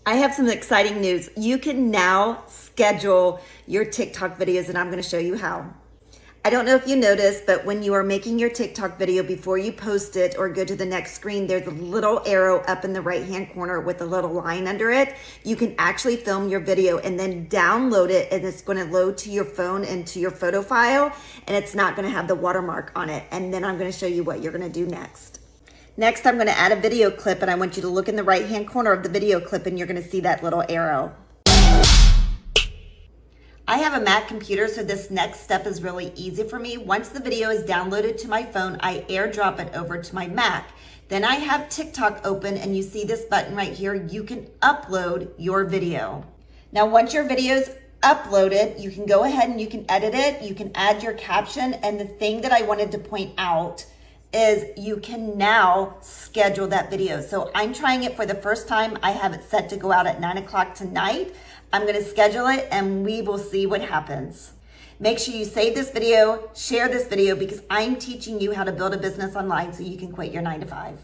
I have some exciting news. You can now schedule your TikTok videos, and I'm going to show you how. I don't know if you noticed, but when you are making your TikTok video, before you post it or go to the next screen, there's a little arrow up in the right-hand corner with a little line under it. You can actually film your video and then download it, and it's going to load to your phone and to your photo file, and it's not going to have the watermark on it. And then I'm going to show you what you're going to do next. Next, I'm going to add a video clip, and I want you to look in the right-hand corner of the video clip, and you're going to see that little arrow. I have a Mac computer, so this next step is really easy for me. Once the video is downloaded to my phone, I airdrop it over to my Mac. Then I have TikTok open, and you see this button right here. You can upload your video. Now, once your video is uploaded, you can go ahead and you can edit it. You can add your caption, and the thing that I wanted to point out is you can now schedule that video. So I'm trying it for the first time. I have it set to go out at 9 o'clock tonight. I'm going to schedule it and we will see what happens. Make sure you save this video, share this video, because I'm teaching you how to build a business online so you can quit your 9 to 5.